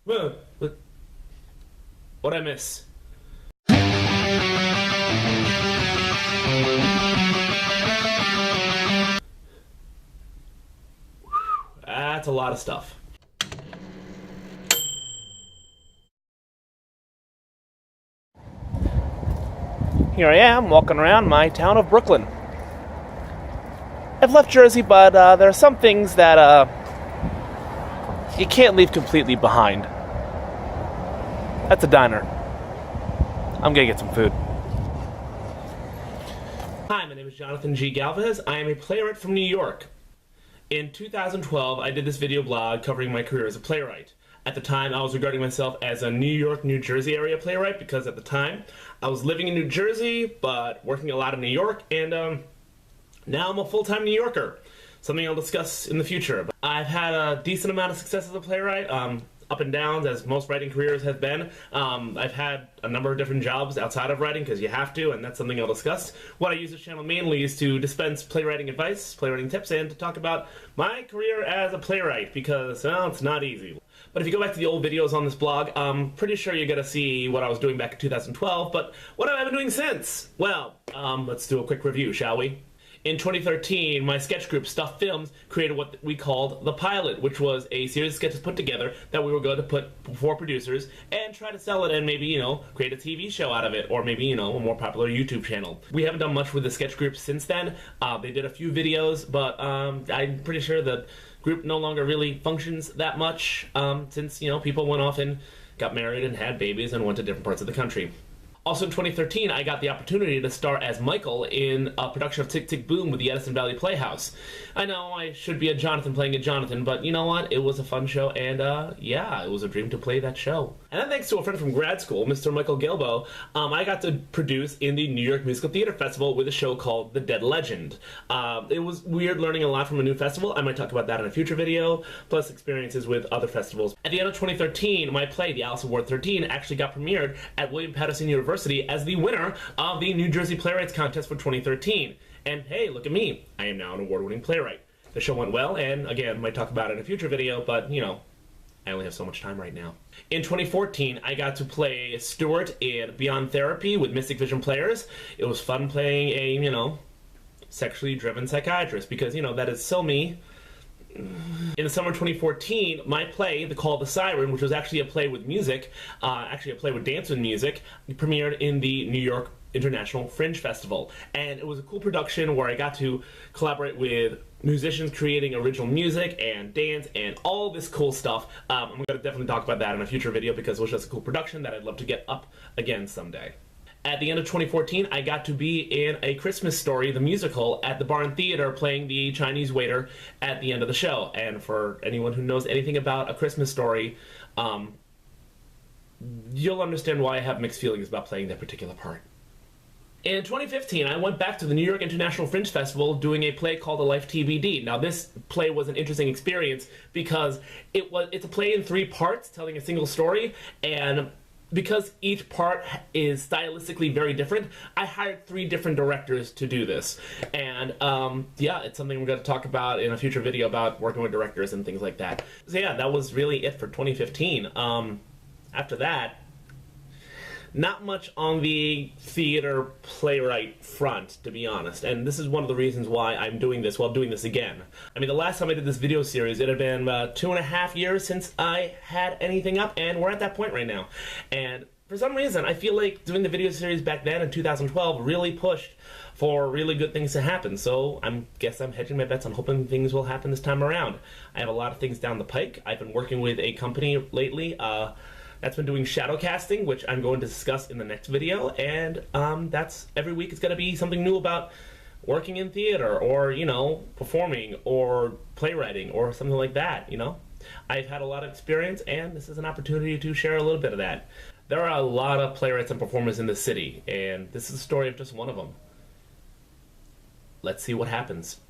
What'd I miss? That's a lot of stuff. Here I am, walking around my town of Brooklyn. I've left Jersey, but there are some things that you can't leave completely behind. That's a diner. I'm gonna get some food. Hi, my name is Jonathan G Galvez. I am a playwright from New York. In 2012, I did this video blog covering my career as a playwright. At the time, I was regarding myself as a New York, New Jersey area playwright because at the time, I was living in New Jersey, but working a lot in New York, and now I'm a full-time New Yorker. Something I'll discuss in the future. I've had a decent amount of success as a playwright, up and downs, as most writing careers have been. I've had a number of different jobs outside of writing, because you have to, and that's something I'll discuss. What I use this channel mainly is to dispense playwriting advice, playwriting tips, and to talk about my career as a playwright, because, well, it's not easy. But if you go back to the old videos on this blog, I'm pretty sure you're going to see what I was doing back in 2012, but what have I been doing since? Well, let's do a quick review, shall we? In 2013, my sketch group, Stuff Films, created what we called The Pilot, which was a series of sketches put together that we were going to put before producers and try to sell it and maybe, create a TV show out of it, or maybe, a more popular YouTube channel. We haven't done much with the sketch group since then. They did a few videos, but I'm pretty sure the group no longer really functions that much since, people went off and got married and had babies and went to different parts of the country. Also in 2013, I got the opportunity to star as Michael in a production of Tick, Tick, Boom with the Edison Valley Playhouse. I know I should be a Jonathan playing a Jonathan, but you know what? It was a fun show, and yeah, it was a dream to play that show. And then thanks to a friend from grad school, Mr. Michael Gilbo, I got to produce in the New York Musical Theater Festival with a show called The Dead Legend. It was weird learning a lot from a new festival. I might talk about that in a future video, plus experiences with other festivals. At the end of 2013, my play, The Alice Award 13, actually got premiered at William Paterson University as the winner of the New Jersey Playwrights Contest for 2013. And hey, look at me. I am now an award-winning playwright. The show went well, and again, might talk about it in a future video, but, I only have so much time right now. In 2014, I got to play Stuart in Beyond Therapy with Mystic Vision Players. It was fun playing a, sexually driven psychiatrist, because, that is so me. In the summer of 2014, my play, The Call of the Siren, which was actually a play with music, actually a play with dance and music, premiered in the New York International Fringe Festival. And it was a cool production where I got to collaborate with musicians creating original music and dance and all this cool stuff. I'm going to definitely talk about that in a future video because it was just a cool production that I'd love to get up again someday. At the end of 2014, I got to be in A Christmas Story, the musical, at the Barn Theater playing the Chinese waiter at the end of the show. And for anyone who knows anything about A Christmas Story, you'll understand why I have mixed feelings about playing that particular part. In 2015, I went back to the New York International Fringe Festival doing a play called A Life TBD. Now, this play was an interesting experience because it's a play in 3 parts telling a single story, and because each part is stylistically very different, I hired 3 different directors to do this. And yeah, it's something we're going to talk about in a future video about working with directors and things like that. So yeah, that was really it for 2015. After that, not much on the theater playwright front, to be honest. And this is one of the reasons why I'm doing this while doing this again. I mean, the last time I did this video series, it had been 2.5 years since I had anything up, and we're at that point right now. And for some reason, I feel like doing the video series back then in 2012 really pushed for really good things to happen. So I guess I'm hedging my bets on hoping things will happen this time around. I have a lot of things down the pike. I've been working with a company lately, that's been doing shadow casting, which I'm going to discuss in the next video, and that's every week it's going to be something new about working in theater, or, performing, or playwriting, or something like that, I've had a lot of experience, and this is an opportunity to share a little bit of that. There are a lot of playwrights and performers in the city, and this is the story of just one of them. Let's see what happens.